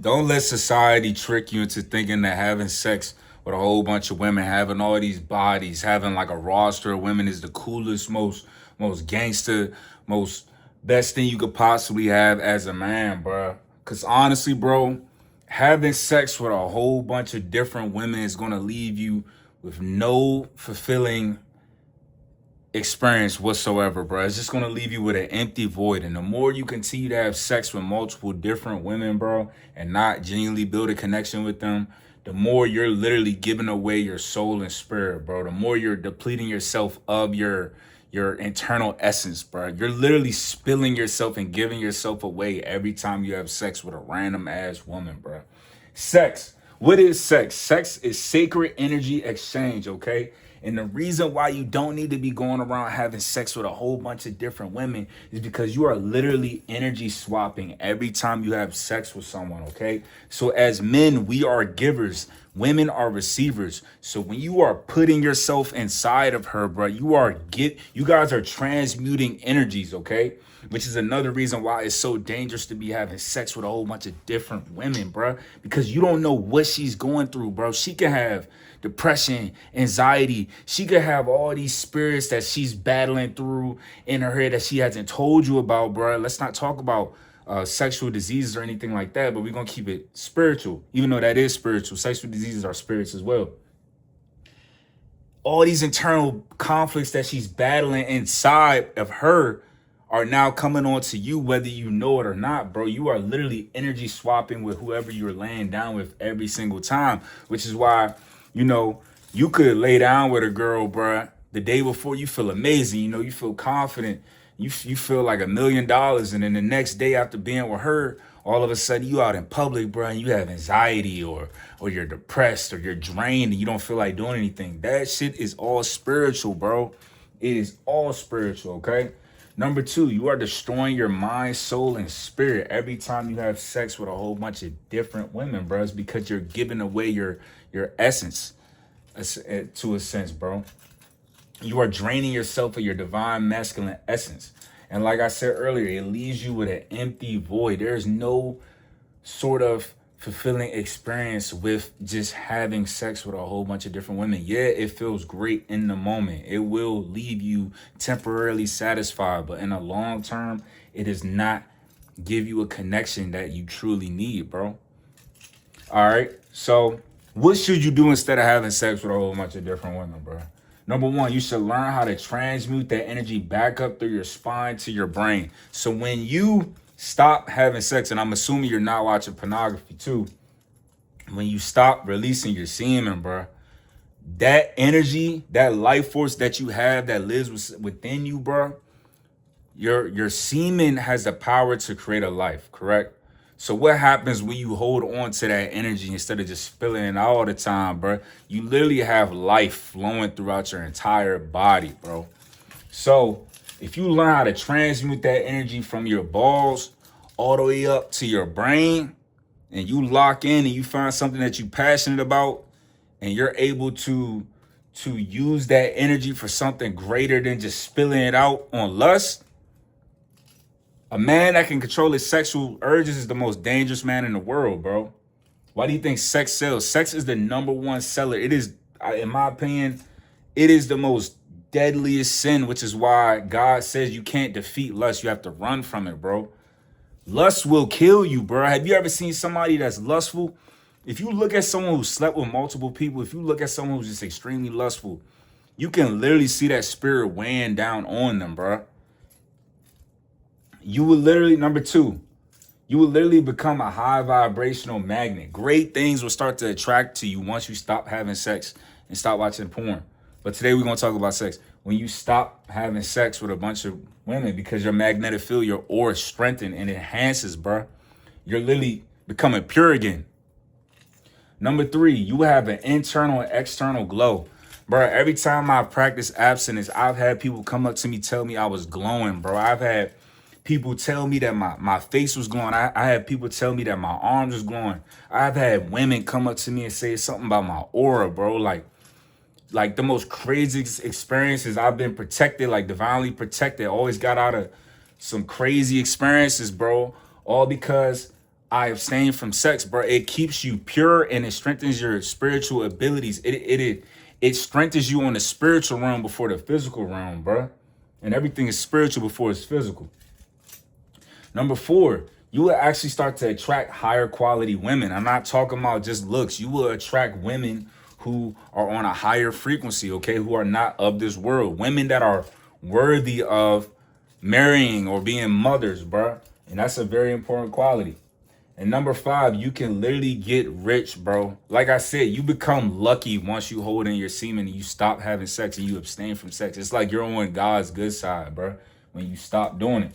Don't let society trick you into thinking that having sex with a whole bunch of women, having all these bodies, having like a roster of women is the coolest, most gangster, most best thing you could possibly have as a man, bro. Cause honestly, bro, having sex with a whole bunch of different women is gonna leave you with no fulfilling experience whatsoever, bro. It's just gonna leave you with an empty void. And the more you continue to have sex with multiple different women, bro, and not genuinely build a connection with them, the more you're literally giving away your soul and spirit, bro. The more you're depleting yourself of your internal essence, bro. You're literally spilling yourself and giving yourself away every time you have sex with a random ass woman, bro. Sex. What is sex? Sex is sacred energy exchange, okay? And the reason why you don't need to be going around having sex with a whole bunch of different women is because you are literally energy swapping every time you have sex with someone, okay? So as men, we are givers. Women are receivers. So when you are putting yourself inside of her, bro, you guys are transmuting energies, okay? Which is another reason why it's so dangerous to be having sex with a whole bunch of different women, bro. Because you don't know what she's going through, bro. She can have depression, anxiety. She could have all these spirits that she's battling through in her head that she hasn't told you about, bro. Let's not talk about sexual diseases or anything like that, but we're going to keep it spiritual, even though that is spiritual. Sexual diseases are spirits as well. All these internal conflicts that she's battling inside of her are now coming on to you, whether you know it or not, bro. You are literally energy swapping with whoever you're laying down with every single time, which is why, you know, you could lay down with a girl, bro. The day before, you feel amazing. You know, you feel confident. You feel like $1 million. And then the next day after being with her, all of a sudden you out in public, bro, and you have anxiety or you're depressed or you're drained and you don't feel like doing anything. That shit is all spiritual, bro. It is all spiritual, okay? Number two, you are destroying your mind, soul, and spirit every time you have sex with a whole bunch of different women, bro. It's because you're giving away your essence to a sense, bro. You are draining yourself of your divine masculine essence. And like I said earlier, it leaves you with an empty void. There's no sort of fulfilling experience with just having sex with a whole bunch of different women. Yeah, it feels great in the moment. It will leave you temporarily satisfied, but in the long term, it does not give you a connection that you truly need, bro. All right. So what should you do instead of having sex with a whole bunch of different women, bro? Number one, you should learn how to transmute that energy back up through your spine to your brain. So when you stop having sex, and I'm assuming you're not watching pornography too, when you stop releasing your semen, bro, that energy, that life force that you have that lives within you, bro, your semen has the power to create a life, correct? So what happens when you hold on to that energy instead of just spilling it all the time, bro? You literally have life flowing throughout your entire body, bro. So if you learn how to transmute that energy from your balls all the way up to your brain, and you lock in and you find something that you're passionate about, and you're able to use that energy for something greater than just spilling it out on lust, a man that can control his sexual urges is the most dangerous man in the world, bro. Why do you think sex sells? Sex is the number one seller. It is, in my opinion, it is the most deadliest sin, which is why God says you can't defeat lust. You have to run from it, bro. Lust will kill you, bro. Have you ever seen somebody that's lustful? If you look at someone who slept with multiple people, if you look at someone who's just extremely lustful, you can literally see that spirit weighing down on them, bro. You will literally, number two, you will literally become a high vibrational magnet. Great things will start to attract to you once you stop having sex and stop watching porn. But today we're going to talk about sex. When you stop having sex with a bunch of women because your magnetic field, your aura is strengthened and enhances, bro. You're literally becoming pure again. Number three, you have an internal and external glow. Bro, every time I practice abstinence, I've had people come up to me, tell me I was glowing, bro. I've had people tell me that my face was glowing. I had people tell me that my arms was glowing. I've had women come up to me and say something about my aura, bro. Like the most crazy experiences. I've been protected, like divinely protected. Always got out of some crazy experiences, bro. All because I abstain from sex, bro. It keeps you pure and it strengthens your spiritual abilities. It strengthens you on the spiritual realm before the physical realm, bro. And everything is spiritual before it's physical. Number 4, you will actually start to attract higher quality women. I'm not talking about just looks. You will attract women who are on a higher frequency, okay? Who are not of this world. Women that are worthy of marrying or being mothers, bro. And that's a very important quality. And number 5, you can literally get rich, bro. Like I said, you become lucky once you hold in your semen and you stop having sex and you abstain from sex. It's like you're on God's good side, bro, when you stop doing it.